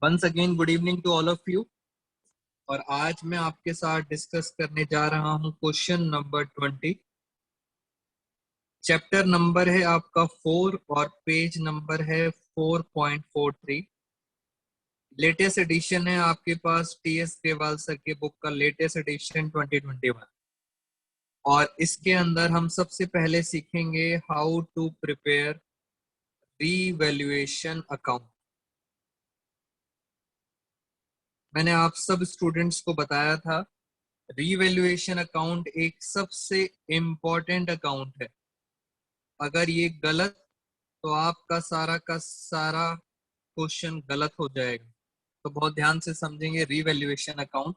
Once again good evening to all of you. और आज मैं आपके साथ डिस्कस करने जा रहा हूं क्वेश्चन नंबर 20। चैप्टर नंबर है आपका 4 और पेज नंबर है 4.43। लेटेस्ट एडिशन है आपके पास टीएस ग्रेवाल सर के बुक का लेटेस्ट एडिशन 2021। और इसके अंदर हम सबसे पहले सीखेंगे how to prepare revaluation account. मैंने आप सब स्टूडेंट्स को बताया था रीवैल्यूएशन अकाउंट एक सबसे इम्पोर्टेंट अकाउंट है। अगर ये गलत तो आपका सारा का सारा क्वेश्चन गलत हो जाएगा। तो बहुत ध्यान से समझेंगे। रीवैल्यूएशन अकाउंट,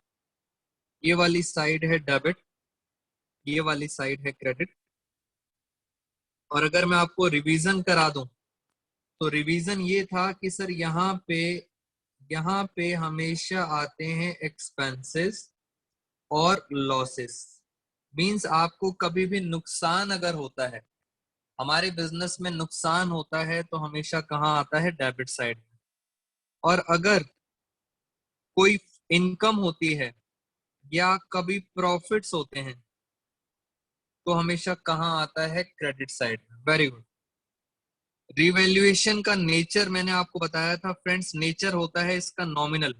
ये वाली साइड है डेबिट, ये वाली साइड है क्रेडिट। और अगर मैं आपको रिवीजन करा दूं तो रिवीजन ये था कि सर यहाँ पे हमेशा आते हैं एक्सपेंसेस और लॉसेस। मींस आपको कभी भी नुकसान अगर होता है, हमारे बिजनेस में नुकसान होता है तो हमेशा कहाँ आता है? डेबिट साइड में। और अगर कोई इनकम होती है या कभी प्रॉफिट्स होते हैं तो हमेशा कहाँ आता है? क्रेडिट साइड में। Very good. रिवैल्यूएशन का नेचर मैंने आपको बताया था फ्रेंड्स। नेचर होता है इसका नॉमिनल।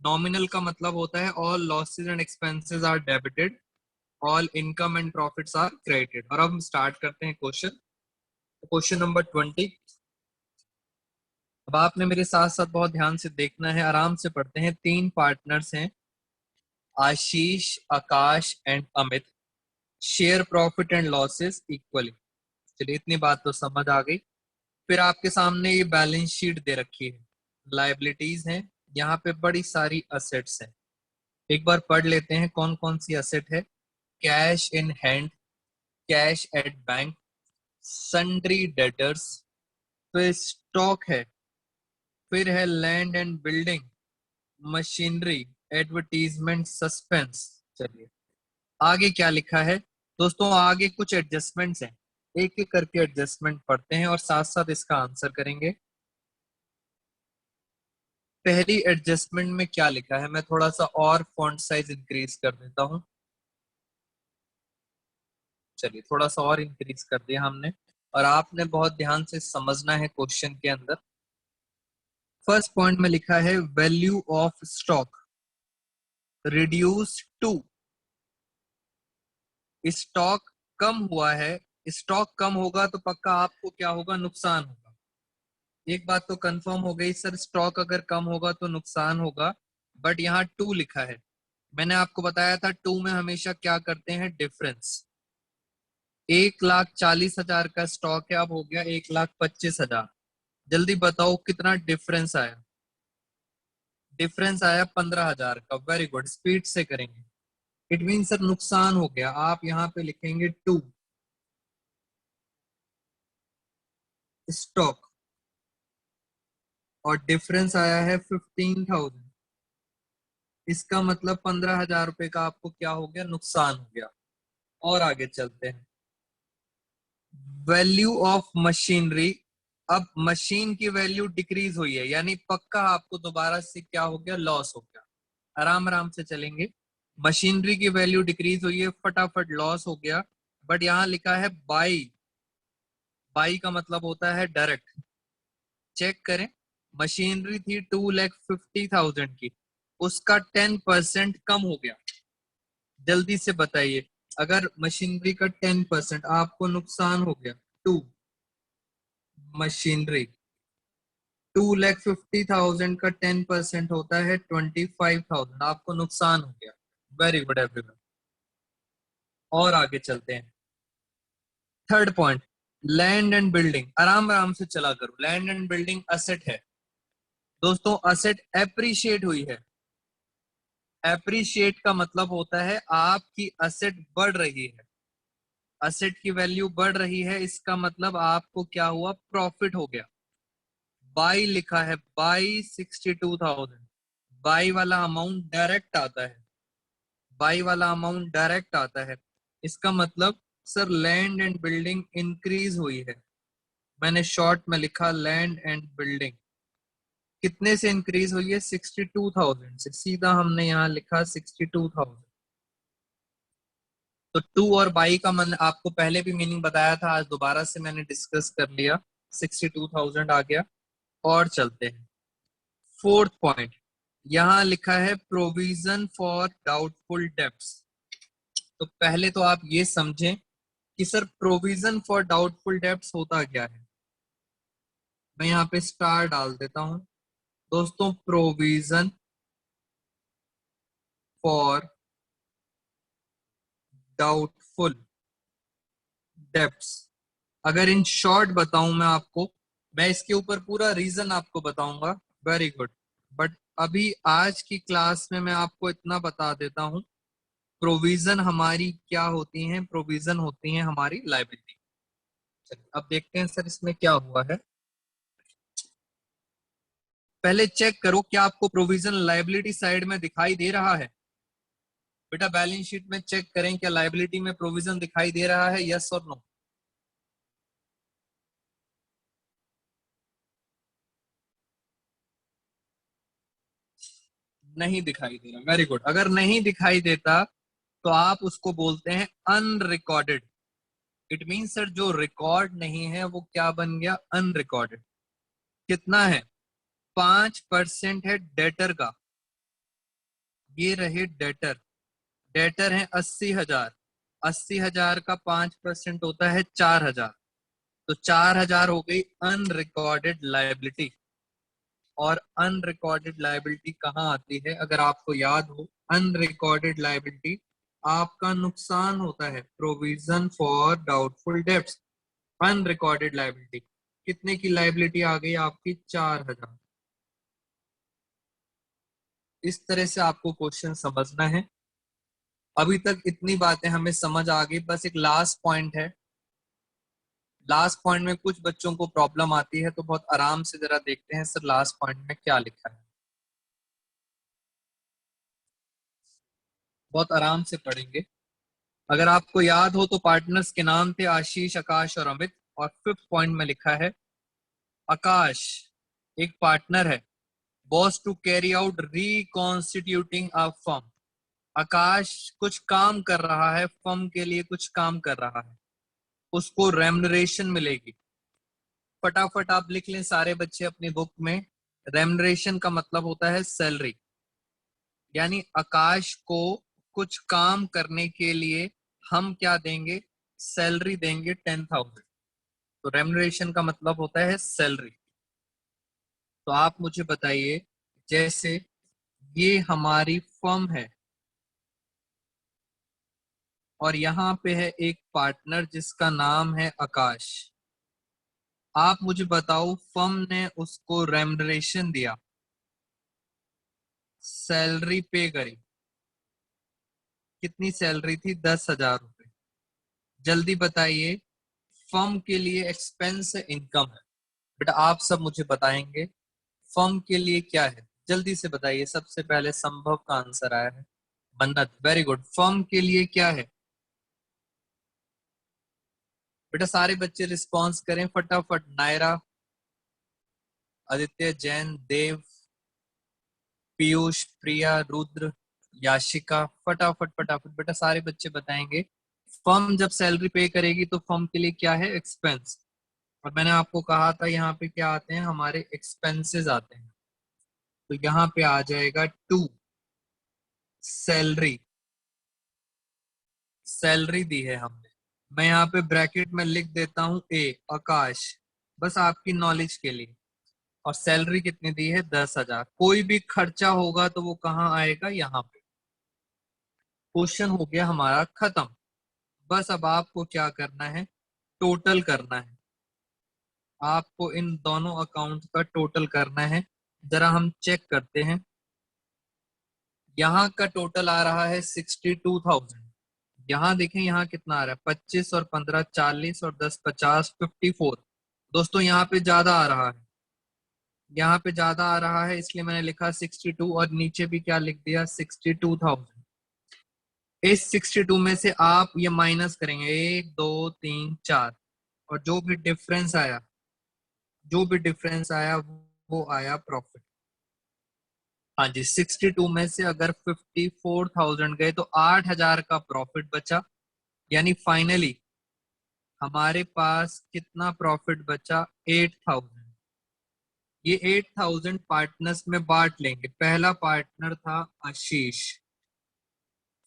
नॉमिनल का मतलब होता है all losses and expenses are debited, all income and profits are credited. और अब हम स्टार्ट करते हैं क्वेश्चन नंबर 20। अब आपने मेरे साथ साथ बहुत ध्यान से देखना है, आराम से पढ़ते हैं। 3 पार्टनर्स हैं, Ashish, Akash and Amit. Share profit and losses equally. चलिए इतनी बात तो समझ आ गई। फिर आपके सामने ये बैलेंस शीट दे रखी है, लायबिलिटीज हैं, यहाँ पे बड़ी सारी असेट्स हैं। एक बार पढ़ लेते हैं कौन कौन सी असेट है। Cash in hand, cash at bank, sundry debtors, फिर स्टॉक है, फिर है land and building, machinery, advertisement, suspense. चलिए आगे क्या लिखा है दोस्तों। आगे कुछ एडजस्टमेंट्स हैं, एक एक करके एडजस्टमेंट पढ़ते हैं और साथ साथ इसका आंसर करेंगे। पहली एडजस्टमेंट में क्या लिखा है, मैं थोड़ा सा और फॉन्ट साइज इंक्रीज कर देता हूं। चलिए थोड़ा सा और इंक्रीज कर दिया हमने। और आपने बहुत ध्यान से समझना है क्वेश्चन के अंदर। फर्स्ट पॉइंट में लिखा है value of stock reduce to. Stock कम हुआ है। स्टॉक कम होगा तो पक्का आपको क्या होगा? नुकसान होगा। एक बात तो कंफर्म हो गई सर, स्टॉक अगर कम होगा तो नुकसान होगा। बट यहाँ 2 लिखा है। मैंने आपको बताया था 2 में हमेशा क्या करते हैं? डिफरेंस। 1,40,000 का स्टॉक है, अब हो गया 1,25,000। जल्दी बताओ कितना डिफरेंस आया? डिफरेंस आया 15,000 का। वेरी गुड, स्पीड से करेंगे। इट मीन सर नुकसान हो गया। आप यहाँ पे लिखेंगे 2 स्टॉक और डिफरेंस आया है 15,000। इसका मतलब 15,000 रुपए का आपको क्या हो गया? नुकसान हो गया। और आगे चलते हैं। Value of machinery. अब मशीन की वैल्यू डिक्रीज हुई है, यानी पक्का आपको दोबारा से क्या हो गया? लॉस हो गया। आराम आराम से चलेंगे। मशीनरी की वैल्यू डिक्रीज हुई है, फटाफट लॉस हो गया। बट यहाँ लिखा है बाई। बाई का मतलब होता है डायरेक्ट। चेक करें, मशीनरी थी 2,50,000 की, उसका 10% कम हो गया। जल्दी से बताइए, अगर मशीनरी का 10% आपको नुकसान हो गया, 2 मशीनरी 2,50,000 का 10% होता है 25,000, आपको नुकसान हो गया। Very good everyone. और आगे चलते हैं। Third point, land and building. आराम आराम से चला करो। लैंड एंड बिल्डिंग असेट है दोस्तों। असेट एप्रिशिएट हुई है। एप्रिशिएट का मतलब होता है आपकी असेट बढ़ रही है। असेट की वैल्यू बढ़ रही है, इसका मतलब आपको क्या हुआ? प्रॉफिट हो गया। बाई लिखा है, बाई 62,000। बाई वाला अमाउंट डायरेक्ट आता है। बाई वाला अमाउंट डायरेक्ट आता है। इसका मतलब sir land and building increase हुई है। मैंने शॉर्ट में लिखा लैंड एंड बिल्डिंग। कितने से इंक्रीज हुई है? 62,000 से। सीधा हमने यहाँ लिखा 62,000। तो टू और बाई का मन आपको पहले भी मीनिंग बताया था, आज दोबारा से मैंने डिस्कस कर लिया। 62,000 आ गया। और चलते हैं फोर्थ पॉइंट। यहां लिखा है प्रोविजन फॉर डाउटफुल डेब्ट्स। तो पहले तो आप ये समझें कि sir provision for doubtful debts होता क्या है। मैं यहाँ पे स्टार डाल देता हूं। दोस्तों, प्रोविजन फॉर डाउटफुल डेब्ट्स, अगर इन शॉर्ट बताऊं मैं आपको, मैं इसके ऊपर पूरा रीजन आपको बताऊंगा। Very good. बट अभी आज की क्लास में मैं आपको इतना बता देता हूं, प्रोविजन हमारी क्या होती हैं? प्रोविजन होती हैं हमारी लायबिलिटी। अब देखते हैं सर इसमें क्या हुआ है। पहले चेक करो क्या आपको प्रोविजन लायबिलिटी साइड में दिखाई दे रहा है। बेटा बैलेंस शीट में चेक करें क्या लायबिलिटी में प्रोविजन दिखाई दे रहा है, यस और नो? नहीं दिखाई दे रहा। Very good. अगर नहीं दिखाई देता तो आप उसको बोलते हैं अनरिकॉर्डेड। इट मीन सर जो रिकॉर्ड नहीं है वो क्या बन गया? अनरिकॉर्डेड। कितना है? 5% है डेटर का। ये रहे डेटर। डेटर है 80,000। 80,000 का 5% होता है 4,000। तो 4,000 हो गई अनरिकॉर्डेड लायबिलिटी। और अनरिकॉर्डेड लायबिलिटी कहाँ आती है? अगर आपको याद हो, अनरिकॉर्डेड लायबिलिटी आपका नुकसान होता है। Provision for doubtful debts, unrecorded liability. कितने की लायबिलिटी आ गई आपकी? 4,000। इस तरह से आपको क्वेश्चन समझना है। अभी तक इतनी बातें हमें समझ आ गई। बस एक लास्ट पॉइंट है। लास्ट पॉइंट में कुछ बच्चों को प्रॉब्लम आती है, तो बहुत आराम से जरा देखते हैं सर लास्ट पॉइंट में क्या लिखा है। बहुत आराम से पढ़ेंगे। अगर आपको याद हो तो पार्टनर्स के नाम थे आशीष, आकाश और अमित। और फिफ्थ पॉइंट में लिखा है आकाश एक पार्टनर है, boss to carry out reconstituting a firm. Akash कुछ काम कर रहा है, फर्म के लिए कुछ काम कर रहा है, उसको रेम्युनरेशन मिलेगी। फटाफट आप लिख लें सारे बच्चे अपनी बुक में। रेम्युनरेशन का मतलब होता है सैलरी। यानी आकाश को कुछ काम करने के लिए हम क्या देंगे? सैलरी देंगे 10,000। तो रेम्युनरेशन का मतलब होता है सैलरी। तो आप मुझे बताइए, जैसे ये हमारी फर्म है और यहाँ पे है एक पार्टनर जिसका नाम है आकाश। आप मुझे बताओ, फर्म ने उसको रेम्युनरेशन दिया, सैलरी पे करी। कितनी सैलरी थी? 10,000 रुपए। जल्दी बताइए, फर्म के लिए एक्सपेंस इनकम है। बेटा आप सब मुझे बताएंगे फर्म के लिए क्या है। जल्दी से बताइए। सबसे पहले संभव का आंसर आया है। मन्नत, वेरी गुड। फर्म के लिए क्या है? बेटा सारे बच्चे रिस्पॉन्स करें फटाफट। नायरा, आदित्य, जैन, देव, पीयूष, प्रिया, रुद्र, याशिका, फटाफट फटाफट बेटा सारे बच्चे बताएंगे। फर्म जब सैलरी पे करेगी तो फर्म के लिए क्या है? एक्सपेंस। और मैंने आपको कहा था यहाँ पे क्या आते हैं? हमारे एक्सपेंसेस आते हैं। तो यहाँ पे आ जाएगा टू सैलरी। सैलरी दी है हमने। मैं यहाँ पे ब्रैकेट में लिख देता हूँ ए आकाश, बस आपकी नॉलेज के लिए। और सैलरी कितनी दी है? 10,000। कोई भी खर्चा होगा तो वो कहाँ आएगा? यहाँ पे। क्वेश्चन हो गया हमारा खत्म। बस अब आपको क्या करना है? टोटल करना है। आपको इन दोनों अकाउंट का टोटल करना है। जरा हम चेक करते हैं। यहाँ का टोटल आ रहा है 62,000। यहाँ देखें यहाँ कितना आ रहा है? 25 और 15 40 और 10 50 54। दोस्तों यहाँ पे ज्यादा आ रहा है। यहाँ पे ज्यादा आ रहा है इसलिए मैंने लिखा 62 और नीचे भी क्या लिख दिया? 62,000। इस 62 में से आप ये माइनस करेंगे 1 2 3 4। और जो भी डिफरेंस आया वो आया प्रॉफिट। हाँ जी, 62 में से अगर 54,000 गए तो 8,000 का प्रॉफिट बचा। यानी फाइनली हमारे पास कितना प्रॉफिट बचा? 8,000। ये 8,000 पार्टनर्स में बांट लेंगे। पहला पार्टनर था आशीष,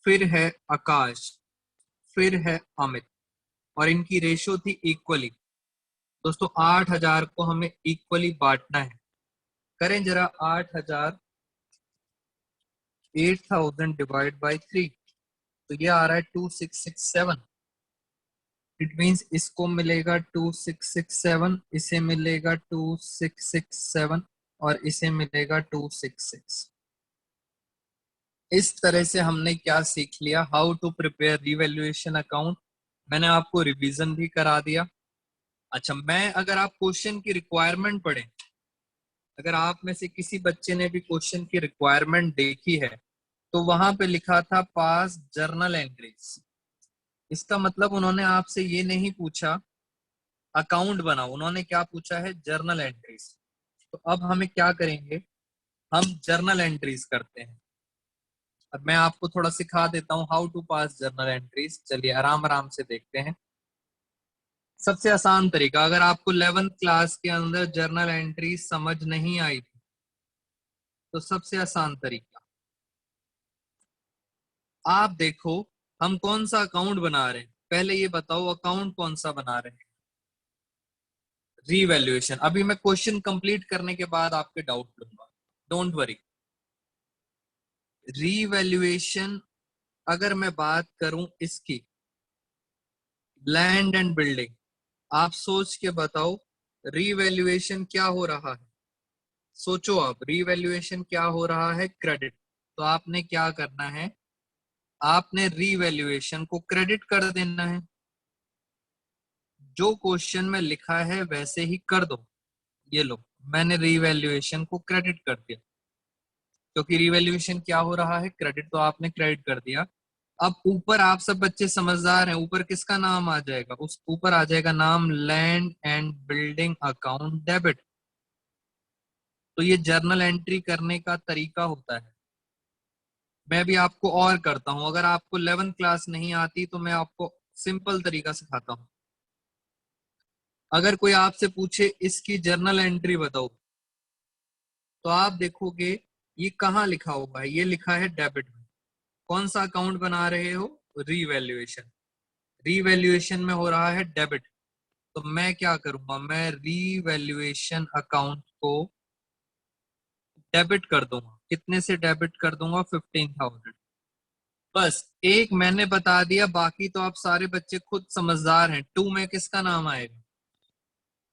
फिर है आकाश, फिर है अमित, और इनकी रेशो थी इक्वली। दोस्तों 8,000 को हमें इक्वली बांटना है। करें जरा 8,000 8,000 डिवाइड बाई 3, तो ये आ रहा है 2667। इट मीन्स इसको मिलेगा 2667, इसे मिलेगा 2667, और इसे मिलेगा 266। इस तरह से हमने क्या सीख लिया? How to prepare revaluation account. मैंने आपको रिवीजन भी करा दिया। अच्छा, मैं अगर आप क्वेश्चन की रिक्वायरमेंट पढ़ें, अगर आप में से किसी बच्चे ने भी क्वेश्चन की रिक्वायरमेंट देखी है, तो वहां पे लिखा था पास जर्नल एंट्रीज। इसका मतलब उन्होंने आपसे ये नहीं पूछा अकाउंट बनाओ, उन्होंने क्या पूछा है? Journal entries. तो अब हमें क्या करेंगे? हम जर्नल एंट्रीज करते हैं। अब मैं आपको थोड़ा सिखा देता हूँ how to pass journal entries. चलिए आराम आराम से देखते हैं। सबसे आसान तरीका, अगर आपको 11th क्लास के अंदर जर्नल एंट्री समझ नहीं आई थी, तो सबसे आसान तरीका, आप देखो हम कौन सा अकाउंट बना रहे हैं। पहले ये बताओ अकाउंट कौन सा बना रहे हैं? रीवैल्यूएशन। अभी मैं क्वेश्चन कंप्लीट करने के बाद आपके डाउट लूंगा, डोंट वरी। रीवैल्यूएशन अगर मैं बात करूं इसकी, लैंड एंड बिल्डिंग, आप सोच के बताओ रीवैल्यूएशन क्या हो रहा है? सोचो आप, रीवैल्यूएशन क्या हो रहा है? क्रेडिट। तो आपने क्या करना है? आपने रीवैल्यूएशन को क्रेडिट कर देना है। जो क्वेश्चन में लिखा है वैसे ही कर दो। ये लो, मैंने रीवैल्यूएशन को क्रेडिट कर दिया, क्योंकि रीवैल्यूएशन क्या हो रहा है? क्रेडिट। तो आपने क्रेडिट कर दिया। अब ऊपर आप सब बच्चे समझदार हैं, ऊपर किसका नाम आ जाएगा? उस ऊपर आ जाएगा नाम land and building account debit. तो ये जर्नल एंट्री करने का तरीका होता है। मैं भी आपको और करता हूं, अगर आपको 11th क्लास नहीं आती तो मैं आपको सिंपल तरीका सिखाता हूं। अगर कोई आपसे पूछे इसकी जर्नल एंट्री बताओ, तो आप देखोगे ये कहाँ लिखा हुआ है? ये लिखा है डेबिट में। कौन सा अकाउंट बना रहे हो? रीवैल्यूएशन। रीवैल्यूएशन में हो रहा है डेबिट। तो मैं क्या करूंगा? मैं रीवैल्यूएशन अकाउंट को डेबिट कर दूंगा। कितने से डेबिट कर दूंगा? 15,000। बस एक मैंने बता दिया, बाकी तो आप सारे बच्चे खुद समझदार हैं। टू में किसका नाम आएगा?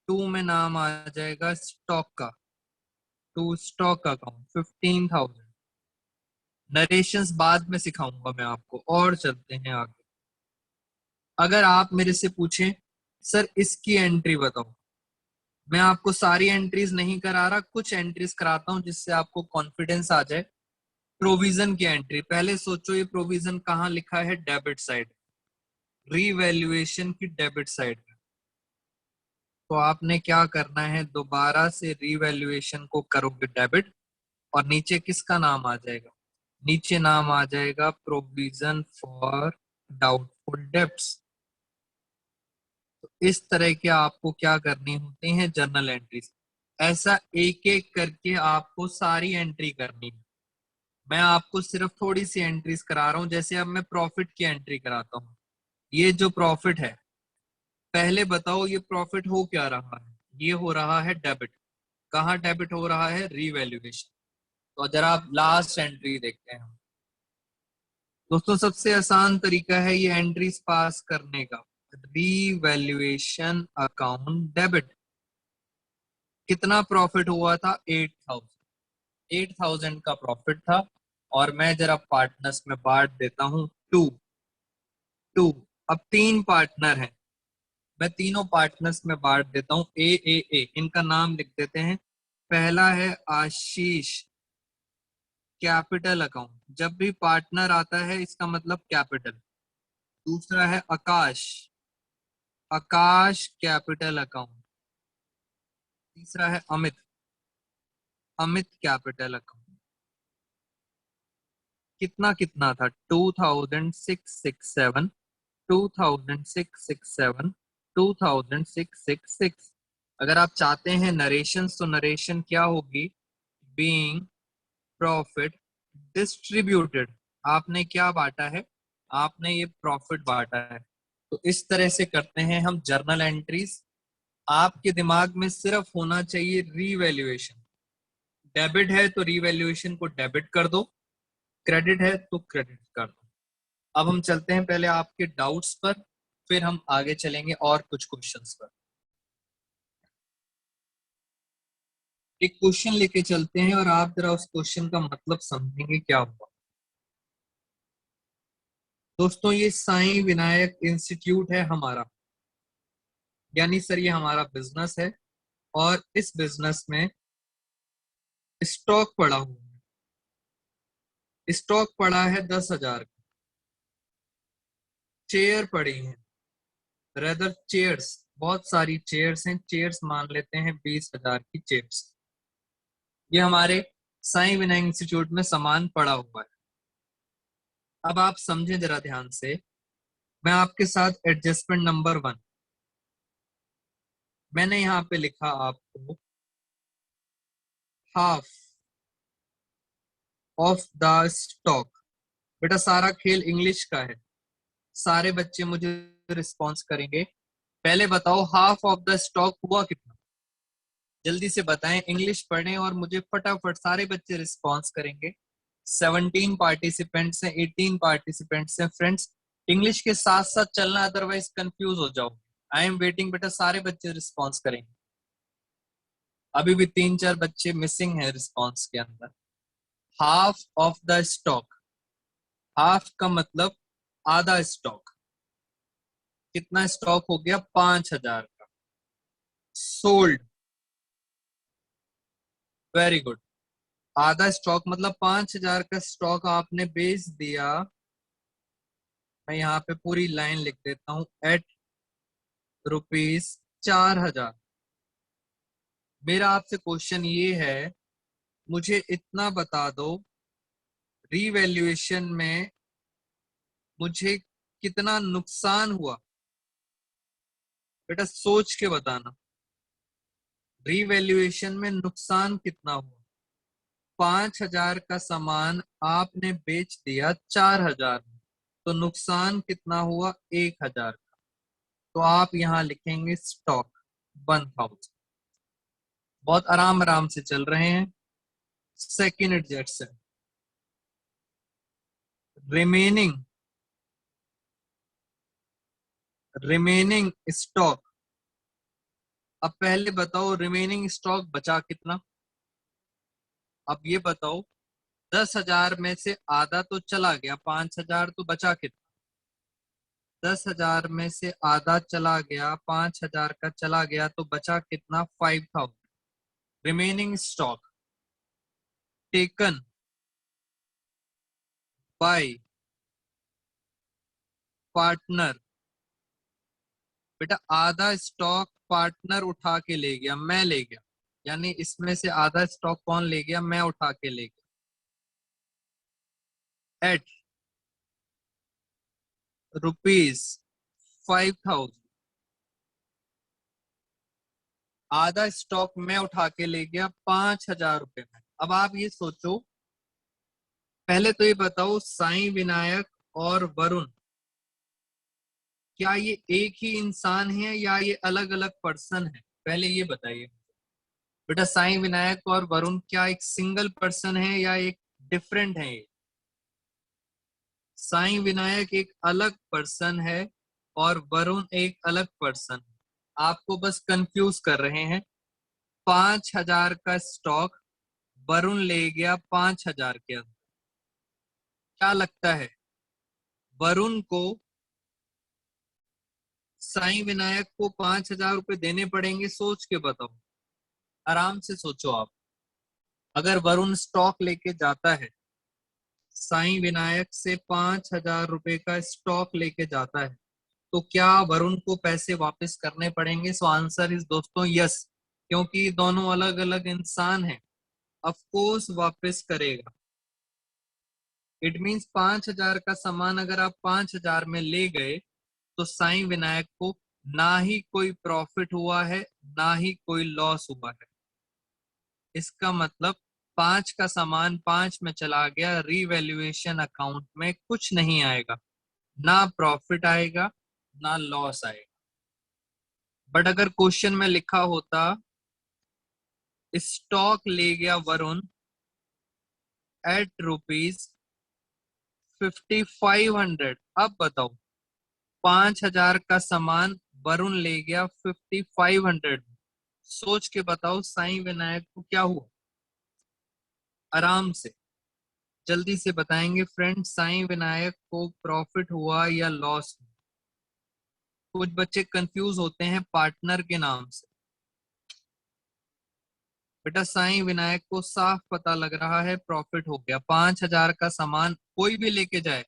टू में नाम आ जाएगा स्टॉक का। To stock account 15,000। नरेशंस बाद में सिखाऊंगा मैं आपको, और चलते हैं आगे। अगर आप मेरे से पूछें सर इसकी एंट्री बताओ, मैं आपको सारी एंट्रीज नहीं करा रहा, कुछ एंट्रीज कराता हूं जिससे आपको कॉन्फिडेंस आ जाए। प्रोविजन की एंट्री, पहले सोचो ये प्रोविजन कहाँ लिखा है? डेबिट साइड, रीवैल्यूएशन की डेबिट साइड। तो आपने क्या करना है? दोबारा से रीवैल्यूएशन को करोगे डेबिट, और नीचे किसका नाम आ जाएगा? नीचे नाम आ जाएगा प्रोविजन फॉर डाउटफुल डेब्ट्स। तो इस तरह के आपको क्या करनी होती है? Journal entries. ऐसा एक एक करके आपको सारी एंट्री करनी है। मैं आपको सिर्फ थोड़ी सी एंट्रीज करा रहा हूं। जैसे अब मैं प्रॉफिट की एंट्री कराता हूँ। ये जो प्रॉफिट है, पहले बताओ ये प्रॉफिट हो क्या रहा है? ये हो रहा है डेबिट। कहाँ डेबिट हो रहा है? रीवैल्यूएशन। तो जरा आप लास्ट एंट्री देखते हैं। दोस्तों सबसे आसान तरीका है ये एंट्रीज पास करने का। Revaluation account debit. कितना प्रॉफिट हुआ था? 8,000। 8,000 का प्रॉफिट था, और मैं जरा पार्टनर्स में बांट देता हूं। Two two. अब तीन पार्टनर हैं, मैं तीनों पार्टनर्स में बांट देता हूं। ए, इनका नाम लिख देते हैं। पहला है आशीष, कैपिटल अकाउंट। जब भी पार्टनर आता है इसका मतलब कैपिटल। दूसरा है आकाश, आकाश कैपिटल अकाउंट। तीसरा है अमित, अमित कैपिटल अकाउंट। कितना कितना था, 2667, 2667, 2666। अगर आप चाहते हैं नरेशन, तो नरेशन क्या होगी, बीइंग प्रॉफिट डिस्ट्रीब्यूटेड। आपने क्या बांटा है, आपने ये प्रॉफिट बांटा है। तो इस तरह से करते हैं हम जर्नल एंट्रीज। आपके दिमाग में सिर्फ होना चाहिए रीवैल्यूएशन। डेबिट है तो रीवैल्यूएशन को डेबिट कर दो, क्रेडिट है तो क्रेडिट कर दो। अब हम चलते हैं पहले आपके डाउट्स पर, फिर हम आगे चलेंगे और कुछ क्वेश्चंस पर। एक क्वेश्चन लेके चलते हैं और आप जरा उस क्वेश्चन का मतलब समझेंगे क्या हुआ। दोस्तों ये साईं विनायक इंस्टीट्यूट है हमारा, यानी सर ये हमारा बिजनेस है, और इस बिजनेस में स्टॉक पड़ा हुआ है। स्टॉक पड़ा है 10,000 का। चेयर पड़ी है, रेदर चेयर्स, बहुत सारी चेयर्स हैं, चेयर्स मान लेते हैं 20,000 की चेयर्स। ये हमारे साईं विनायक इंस्टीट्यूट में सामान पड़ा हुआ है। अब आप समझें जरा ध्यान से, मैं आपके साथ एडजस्टमेंट नंबर 1, मैंने यहाँ पे लिखा आपको हाफ ऑफ द स्टॉक। बेटा सारा खेल इंग्लिश का है, सारे बच्चे मुझे रिस्पॉन्स करेंगे। पहले बताओ हाफ ऑफ द स्टॉक हुआ कितना, जल्दी से बताएं, इंग्लिश पढ़ें और मुझे फटाफट, सारे बच्चे रिस्पॉन्स करेंगे। 17 पार्टिसिपेंट्स हैं, 18 पार्टिसिपेंट्स हैं। फ्रेंड्स इंग्लिश के साथ साथ चलना, अदरवाइज कंफ्यूज हो जाओ। आई एम वेटिंग बेटा, सारे बच्चे रिस्पॉन्स करेंगे। अभी भी 3-4 बच्चे मिसिंग है रिस्पॉन्स के अंदर। Half of the stock, half का मतलब आधा स्टॉक। कितना स्टॉक हो गया, 5,000 का। Sold, very good. आधा स्टॉक मतलब 5,000 का स्टॉक आपने बेच दिया। मैं यहाँ पे पूरी लाइन लिख देता हूं, एट ₹4,000। मेरा आपसे क्वेश्चन ये है, मुझे इतना बता दो, रीवैल्यूएशन में मुझे कितना नुकसान हुआ। बेटा सोच के बताना, रीवैल्यूएशन में नुकसान कितना हुआ। 5,000 का सामान आपने बेच दिया 4,000 में, तो नुकसान कितना हुआ, 1,000 का। तो आप यहां लिखेंगे स्टॉक 1,000। बहुत आराम आराम से चल रहे हैं। Second adjustment, remaining, remaining stock. अब पहले बताओ रिमेनिंग स्टॉक बचा कितना। अब ये बताओ 10,000 में से आधा तो चला गया, 5,000 तो बचा कितना। 10,000 में से आधा चला गया, 5,000 का चला गया, तो बचा कितना, 5,000। Remaining stock taken by partner. बेटा आधा स्टॉक पार्टनर उठा के ले गया, मैं ले गया, यानी इसमें से आधा स्टॉक कौन ले गया, मैं उठा के ले गया। एट ₹5,000 आधा स्टॉक मैं उठा के ले गया 5,000 रुपए में। अब आप ये सोचो, पहले तो ये बताओ साईं विनायक और वरुण, क्या ये एक ही इंसान है या ये अलग अलग पर्सन है, पहले ये बताइए। बेटा साईं विनायक और वरुण क्या एक सिंगल पर्सन है या एक डिफरेंट है। साईं विनायक एक अलग पर्सन है और वरुण एक अलग पर्सन है। आपको बस कंफ्यूज कर रहे हैं। 5,000 का स्टॉक वरुण ले गया 5,000 के अंदर। क्या लगता है वरुण को साईं विनायक को 5,000 रुपए देने पड़ेंगे, सोच के बताओ, आराम से सोचो आप। अगर वरुण स्टॉक लेके जाता है, साईं विनायक से 5,000 रुपए का स्टॉक लेके जाता है, तो क्या वरुण को पैसे वापस करने पड़ेंगे। सो आंसर इज दोस्तों यस, क्योंकि दोनों अलग अलग इंसान हैं। ऑफ कोर्स वापस करेगा। इट मीन्स 5,000 का सामान अगर आप 5,000 में ले गए तो साईं विनायक को ना ही कोई प्रॉफिट हुआ है ना ही कोई लॉस हुआ है। इसका मतलब 5 का सामान 5 में चला गया, रीवैल्यूएशन अकाउंट में कुछ नहीं आएगा, ना प्रॉफिट आएगा ना लॉस आएगा। बट अगर क्वेश्चन में लिखा होता स्टॉक ले गया वरुण एट ₹5,500, अब बताओ 5,000 का सामान वरुण ले गया 5,500, सोच के बताओ साईं विनायक को क्या हुआ। आराम से जल्दी से बताएंगे फ्रेंड्स, साईं विनायक को प्रॉफिट हुआ या लॉस हुआ। कुछ बच्चे कंफ्यूज होते हैं पार्टनर के नाम से। बेटा साईं विनायक को साफ पता लग रहा है प्रॉफिट हो गया। 5,000 का सामान कोई भी लेके जाए,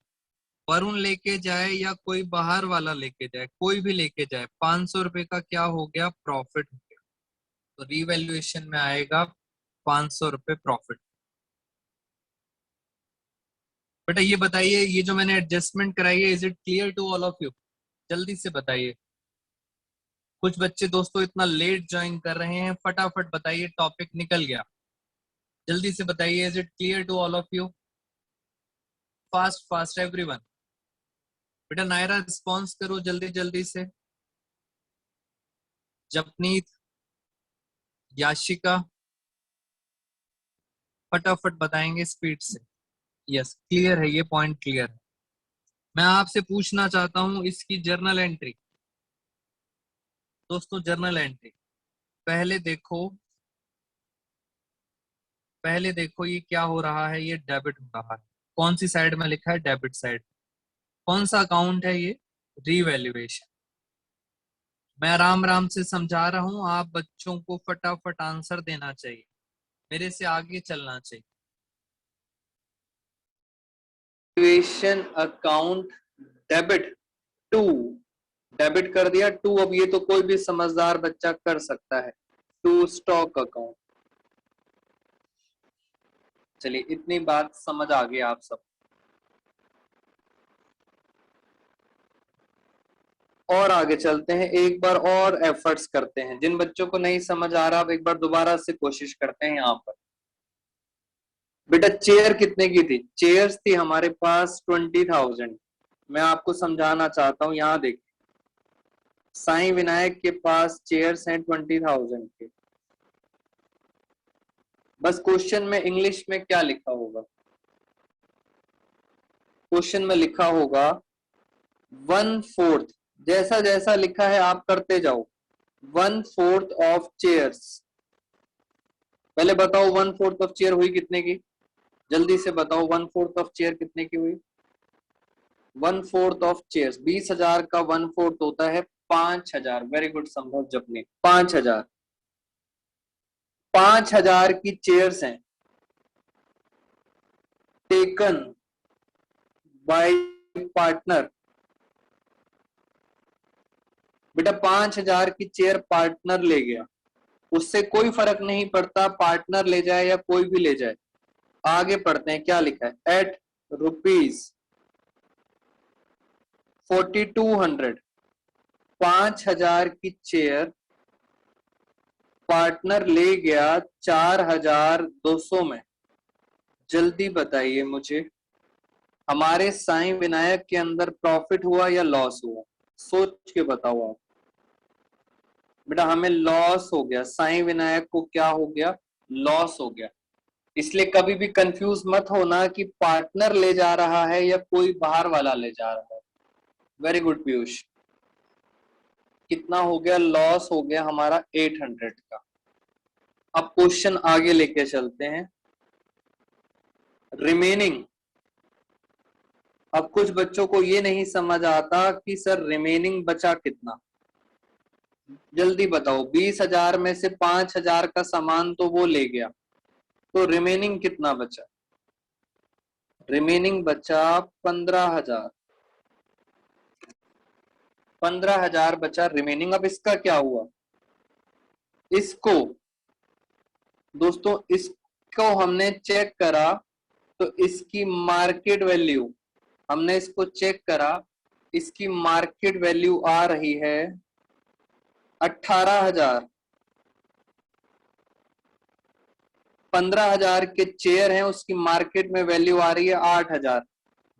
वरुण लेके जाए या कोई बाहर वाला लेके जाए, कोई भी लेके जाए, 500 रुपए का क्या हो गया, प्रॉफिट हो गया। तो रीवैल्यूएशन में आएगा 500 रुपए प्रॉफिट। बेटा ये बताइए, ये जो मैंने एडजस्टमेंट कराई है, is it clear to all of you? जल्दी से बताइए। कुछ बच्चे दोस्तों इतना लेट ज्वाइन कर रहे हैं, फटाफट बताइए, टॉपिक निकल गया। जल्दी से बताइए, is it clear to all of you? Fast fast everyone. बेटा नायरा रिस्पॉन्स करो जल्दी जल्दी से। जपनीत, याशिका, फटाफट बताएंगे स्पीड से। यस क्लियर है, ये पॉइंट क्लियर है। मैं आपसे पूछना चाहता हूं इसकी जर्नल एंट्री। दोस्तों जर्नल एंट्री पहले देखो ये क्या हो रहा है, ये डेबिट हो रहा है। कौन सी साइड में लिखा है, डेबिट साइड। कौन सा अकाउंट है ये, रीवैल्यूएशन। मैं आराम आराम से समझा रहा हूं, आप बच्चों को फटाफट आंसर देना चाहिए, मेरे से आगे चलना चाहिए। Valuation account debit to, debit कर दिया टू। अब ये तो कोई भी समझदार बच्चा कर सकता है, टू स्टॉक अकाउंट। चलिए इतनी बात समझ आ गई आप सब। और आगे चलते हैं, एक बार और एफर्ट्स करते हैं। जिन बच्चों को नहीं समझ आ रहा, अब एक बार दोबारा से कोशिश करते हैं। यहाँ पर बेटा चेयर कितने की थी, चेयर्स थी हमारे पास 20,000। मैं आपको समझाना चाहता हूं, यहाँ देखिए साईं विनायक के पास चेयर्स हैं 20,000 के। बस क्वेश्चन में इंग्लिश में क्या लिखा होगा, क्वेश्चन में लिखा होगा 1/4, जैसा जैसा लिखा है आप करते जाओ। 1/4 ऑफ चेयर्स। पहले बताओ 1/4 ऑफ चेयर हुई कितने की, जल्दी से बताओ 1/4 ऑफ चेयर कितने की हुई। 1/4 ऑफ चेयर्स, 20,000 का 1/4 होता है 5,000। वेरी गुड संभव जपनी, 5,000। 5,000 की चेयर्स हैं टेकन बाय पार्टनर। बेटा 5,000 की चेयर पार्टनर ले गया, उससे कोई फर्क नहीं पड़ता पार्टनर ले जाए या कोई भी ले जाए। आगे पढ़ते हैं क्या लिखा है, एट ₹4,200। 5,000 की चेयर पार्टनर ले गया 4,200 में। जल्दी बताइए मुझे, हमारे साईं विनायक के अंदर प्रॉफिट हुआ या लॉस हुआ, सोच के बताओ आप। बेटा हमें लॉस हो गया, साईं विनायक को क्या हो गया, लॉस हो गया। इसलिए कभी भी कंफ्यूज मत होना कि पार्टनर ले जा रहा है या कोई बाहर वाला ले जा रहा है। Very good Piyush. कितना हो गया, लॉस हो गया हमारा 800 का। अब क्वेश्चन आगे लेके चलते हैं, रिमेनिंग। अब कुछ बच्चों को ये नहीं समझ आता कि सर रिमेनिंग बचा कितना। जल्दी बताओ, 20,000 में से 5,000 का सामान तो वो ले गया, तो रिमेनिंग कितना बचा, रिमेनिंग बचा 15,000। 15,000 बचा रिमेनिंग। अब इसका क्या हुआ, इसको दोस्तों इसको हमने चेक करा तो इसकी मार्केट वैल्यू, हमने इसको चेक करा, इसकी मार्केट वैल्यू आ रही है 18,000। 15,000 के चेयर हैं, उसकी मार्केट में वैल्यू आ रही है 8,000।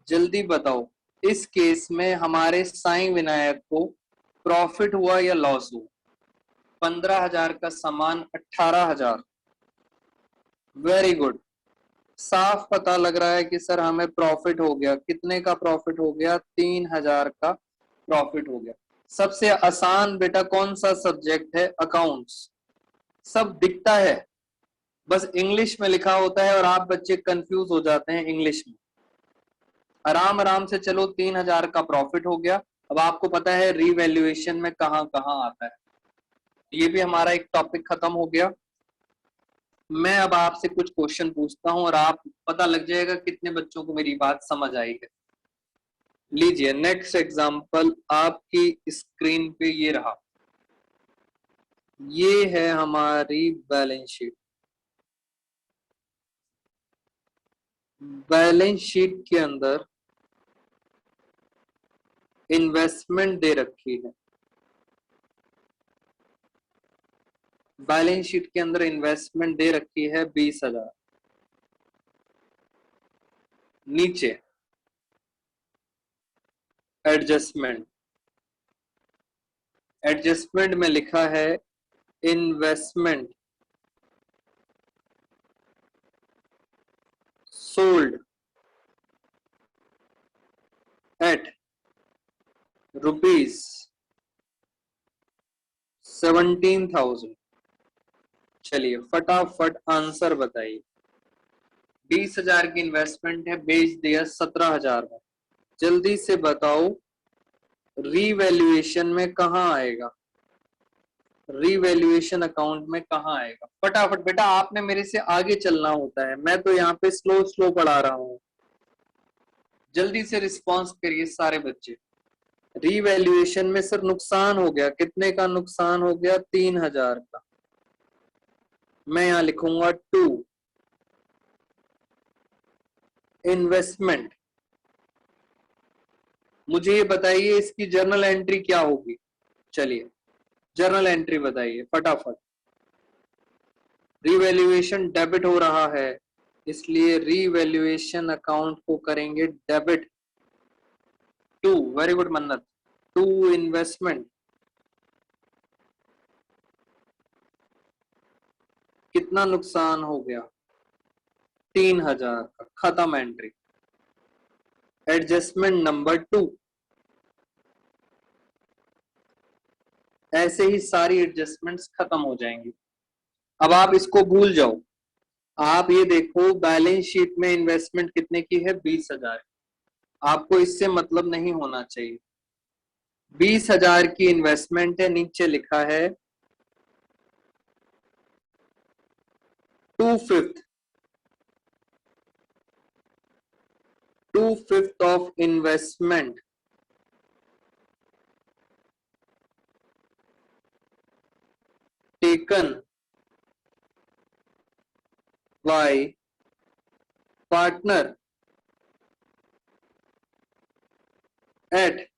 जल्दी बताओ इस केस में हमारे साईं विनायक को प्रॉफिट हुआ या लॉस हुआ? 15,000 का सामान 18,000। वेरी गुड, साफ पता लग रहा है कि सर हमें प्रॉफिट हो गया। कितने का प्रॉफिट हो गया? 3,000 का प्रॉफिट हो गया। सबसे आसान बेटा कौन सा सब्जेक्ट है? अकाउंट्स। सब दिखता है, बस इंग्लिश में लिखा होता है और आप बच्चे कंफ्यूज हो जाते हैं इंग्लिश में। आराम आराम से चलो, 3,000 का प्रॉफिट हो गया। अब आपको पता है रीवैल्यूएशन में कहां कहां आता है। ये भी हमारा एक टॉपिक खत्म हो गया। मैं अब आपसे कुछ क्वेश्चन पूछता हूं और आप पता लग जाएगा कितने बच्चों को मेरी बात समझ आई है। लीजिए नेक्स्ट एग्जांपल आपकी स्क्रीन पे ये रहा। ये है हमारी बैलेंस शीट। बैलेंस शीट के अंदर इन्वेस्टमेंट दे रखी है। बैलेंस शीट के अंदर इन्वेस्टमेंट दे रखी है 20,000। नीचे एडजस्टमेंट, एडजस्टमेंट में लिखा है इन्वेस्टमेंट सोल्ड एट ₹17,000। चलिए फटाफट आंसर बताइए। 20,000 की इन्वेस्टमेंट है, बेच दिया 17,000 में। जल्दी से बताओ रीवैल्यूएशन में कहां आएगा? रीवैल्यूएशन अकाउंट में कहां आएगा? फटाफट बेटा, आपने मेरे से आगे चलना होता है, मैं तो यहाँ पे स्लो स्लो पढ़ा रहा हूं। जल्दी से रिस्पॉन्स करिए सारे बच्चे। रीवैल्यूएशन में सर नुकसान हो गया। कितने का नुकसान हो गया? 3,000 का। मैं यहां लिखूंगा 2 इन्वेस्टमेंट। मुझे ये बताइए इसकी जर्नल एंट्री क्या होगी? चलिए जर्नल एंट्री बताइए फटाफट। रीवैल्यूएशन डेबिट हो रहा है, इसलिए रीवैल्यूएशन अकाउंट को करेंगे डेबिट। 2, वेरी गुड मन्नत। 2 इन्वेस्टमेंट। कितना नुकसान हो गया? 3,000 का। खत्म एंट्री। Adjustment number 2। ऐसे ही सारी एडजस्टमेंट्स खत्म हो जाएंगी। अब आप इसको भूल जाओ। आप ये देखो बैलेंस शीट में इन्वेस्टमेंट कितने की है? 20,000। आपको इससे मतलब नहीं होना चाहिए। 20,000 की इन्वेस्टमेंट है, नीचे लिखा है 2/5 of investment taken by partner eight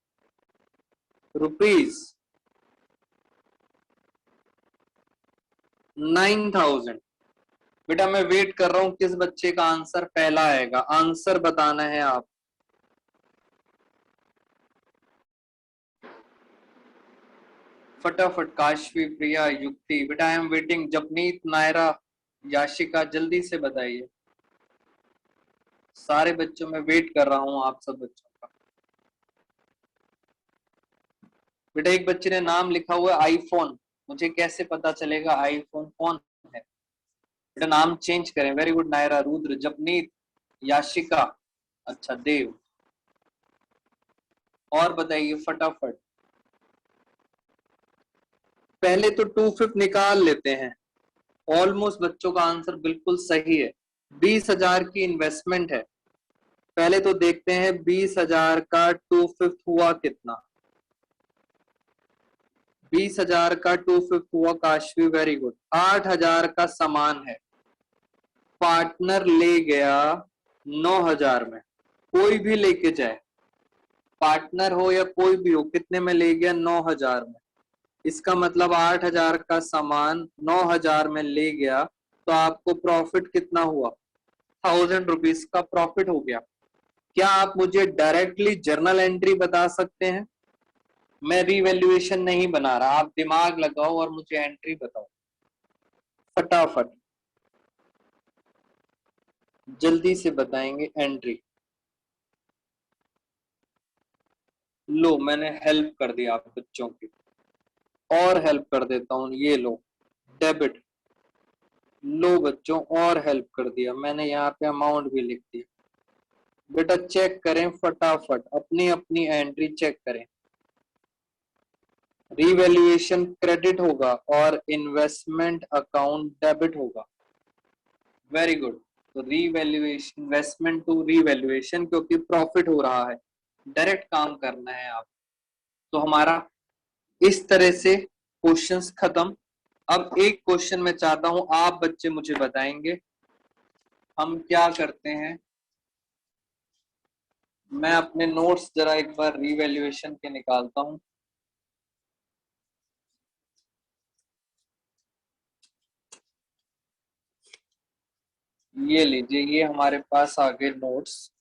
₹9,000। बेटा मैं वेट कर रहा हूं किस बच्चे का आंसर पहला आएगा। आंसर बताना है आप। फटाफट काशवी, प्रिया, युक्ति। बेटा I am waiting. Japneet, Naira, Yashika, जल्दी से बताइए। सारे बच्चों में वेट कर रहा हूं आप सब बच्चों का। बेटा एक बच्चे ने नाम लिखा हुआ है आईफोन, मुझे कैसे पता चलेगा आईफोन कौन है? बेटा नाम चेंज करें। वेरी गुड नायरा, रुद्र, जपनीत, याशिका, अच्छा देव। और बताइए फटाफट। पहले तो 2/5 निकाल लेते हैं। ऑलमोस्ट बच्चों का आंसर बिल्कुल सही है। 20,000 की इन्वेस्टमेंट है। पहले तो देखते हैं 20,000 का 2/5 हुआ कितना। 20,000 का 2/5 हुआ काशवी, वेरी गुड। 8,000 का सामान है, पार्टनर ले गया 9,000 में, कोई भी लेके जाए, पार्टनर हो या कोई भी हो, कितने में ले गया? 9,000 में। इसका मतलब 8,000 का सामान 9,000 में ले गया, तो आपको प्रॉफिट कितना हुआ? 1,000 रुपीज का प्रॉफिट हो गया। क्या आप मुझे डायरेक्टली जर्नल एंट्री बता सकते हैं? मैं रिवैल्यूएशन नहीं बना रहा, आप दिमाग लगाओ और मुझे एंट्री बताओ फटाफट, जल्दी से बताएंगे एंट्री। लो, मैंने हेल्प कर दिया आप बच्चों की, और हेल्प कर देता हूं, ये लो डेबिट। लो बच्चों, और हेल्प कर दिया मैंने, यहाँ पे अमाउंट भी लिख दिया। बेटा चेक करें फटाफट, अपनी अपनी एंट्री चेक करें। रिवैल्यूएशन क्रेडिट होगा और इन्वेस्टमेंट अकाउंट डेबिट होगा। Very good. तो रिवैल्यूएशन, इन्वेस्टमेंट टू रिवैल्यूएशन, क्योंकि प्रॉफिट हो रहा है, डायरेक्ट काम करना है आप। तो हमारा इस तरह से क्वेश्चंस खत्म। अब एक क्वेश्चन मैं चाहता हूं आप बच्चे मुझे बताएंगे हम क्या करते हैं। मैं अपने नोट्स जरा एक बार रिवैल्यूएशन के निकालता हूं। ये लीजिए, ये हमारे पास आ गए नोट्स।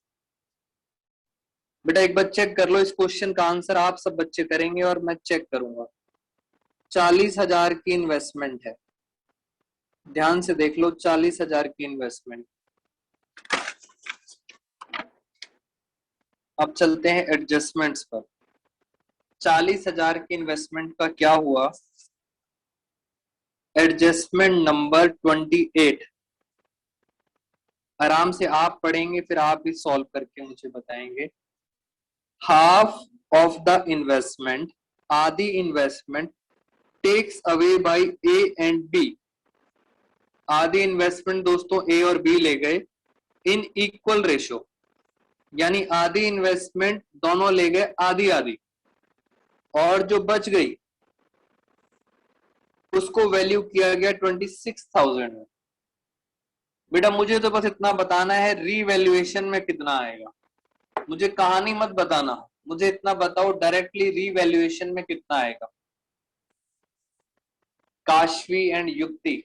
बेटा एक बार चेक कर लो, इस क्वेश्चन का आंसर आप सब बच्चे करेंगे और मैं चेक करूंगा। 40,000 की इन्वेस्टमेंट है, ध्यान से देख लो, 40,000 की इन्वेस्टमेंट। अब चलते हैं एडजस्टमेंट्स पर। 40,000 की इन्वेस्टमेंट का क्या हुआ? Adjustment number 28। आराम से आप पढ़ेंगे, फिर आप भी सॉल्व करके मुझे बताएंगे। हाफ ऑफ द इन्वेस्टमेंट, आधी investment takes away by A and B. आधी इन्वेस्टमेंट दोस्तों ए और बी ले गए इन इक्वल रेशो, यानी आधी इन्वेस्टमेंट दोनों ले गए आधी आधी, और जो बच गई उसको वैल्यू किया गया 26,000 में। बेटा मुझे तो बस इतना बताना है रीवैल्यूएशन में कितना आएगा, मुझे कहानी मत बताना, मुझे इतना बताओ डायरेक्टली रीवैल्यूएशन में कितना आएगा। काशवी एंड युक्ति,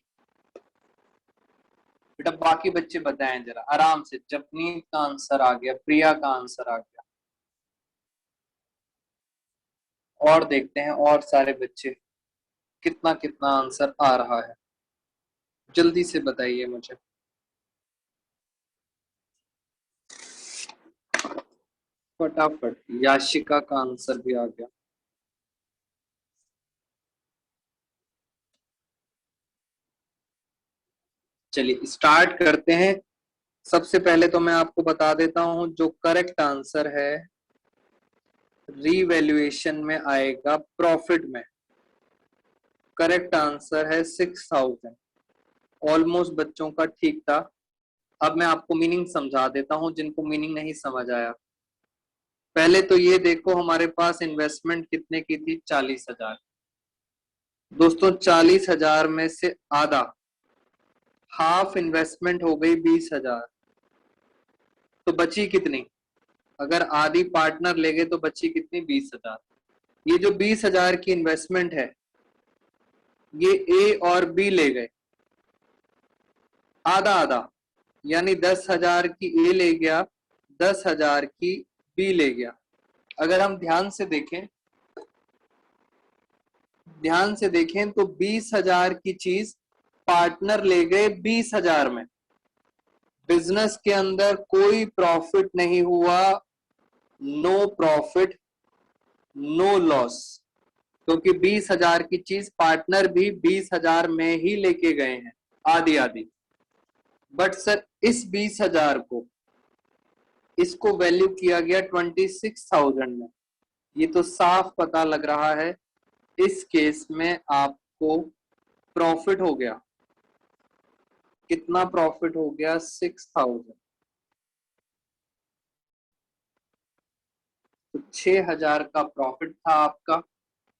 बेटा बाकी बच्चे बताएं जरा आराम से। जपनीत का आंसर आ गया, प्रिया का आंसर आ गया, और देखते हैं और सारे बच्चे कितना कितना आंसर आ रहा है, जल्दी से बताइए मुझे। फटाफट, याशिका का आंसर भी आ गया। चलिए स्टार्ट करते हैं। सबसे पहले तो मैं आपको बता देता हूं, जो करेक्ट आंसर है रीवैल्यूएशन में आएगा प्रॉफिट में। करेक्ट आंसर है 6,000। ऑलमोस्ट बच्चों का ठीक था। अब मैं आपको मीनिंग समझा देता हूं जिनको मीनिंग नहीं समझ आया। पहले तो ये देखो, हमारे पास इन्वेस्टमेंट कितने की थी? 40,000। दोस्तों 40,000 में से आधा, हाफ इन्वेस्टमेंट हो गई 20,000, तो बची कितनी? अगर आधी पार्टनर ले गए तो बची कितनी? 20,000। ये जो 20,000 की इन्वेस्टमेंट है, ये ए और बी ले गए आधा आधा, यानी 10,000 की ए ले गया, 10,000 की बी ले गया। अगर हम ध्यान से देखें, ध्यान से देखें तो 20,000 की चीज पार्टनर ले गए 20,000 में। बिजनेस के अंदर कोई प्रॉफिट नहीं हुआ, नो प्रॉफिट नो लॉस, क्योंकि 20,000 की चीज पार्टनर भी 20,000 में ही लेके गए हैं आधी आधी। बट सर इस 20,000 को, इसको वैल्यू किया गया 26,000 में। ये तो साफ पता लग रहा है इस केस में आपको प्रॉफिट हो गया। कितना प्रॉफिट हो गया? 6,000। तो 6,000 का प्रॉफिट था आपका,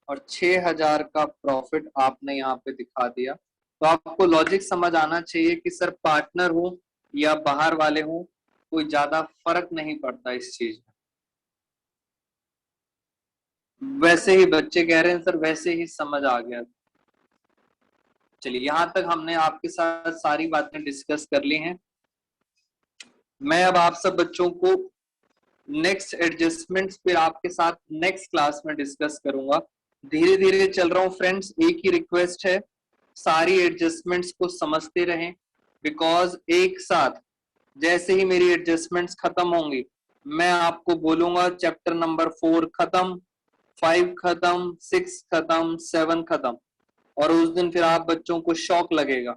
और 6,000 का प्रॉफिट आपने यहाँ पे दिखा दिया। तो आपको लॉजिक समझ आना चाहिए कि सर पार्टनर हो या बाहर वाले हो, कोई ज्यादा फर्क नहीं पड़ता इस चीज में। वैसे ही बच्चे कह रहे हैं सर, वैसे ही समझ आ गया। चलिए, यहां तक हमने आपके साथ सारी बातें डिस्कस कर ली हैं। मैं अब आप सब बच्चों को नेक्स्ट एडजस्टमेंट्स फिर आपके साथ नेक्स्ट क्लास में डिस्कस करूंगा। धीरे धीरे चल रहा हूं फ्रेंड्स, एक ही रिक्वेस्ट है, सारी एडजस्टमेंट्स को समझते रहें, बिकॉज एक साथ जैसे ही मेरी एडजस्टमेंट्स खत्म होंगी मैं आपको बोलूंगा चैप्टर नंबर 4 खत्म, 5 खत्म, 6 खत्म, 7 खत्म, और उस दिन फिर आप बच्चों को शॉक लगेगा।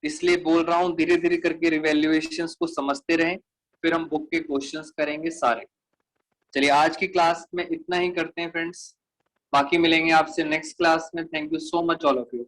इसलिए बोल रहा हूं धीरे धीरे करके रिवैल्यूएशंस को समझते रहें, फिर हम बुक के क्वेश्चंस करेंगे सारे। चलिए, आज की क्लास में इतना ही करते हैं फ्रेंड्स, बाकी मिलेंगे आपसे नेक्स्ट क्लास में। Thank you so much all of you.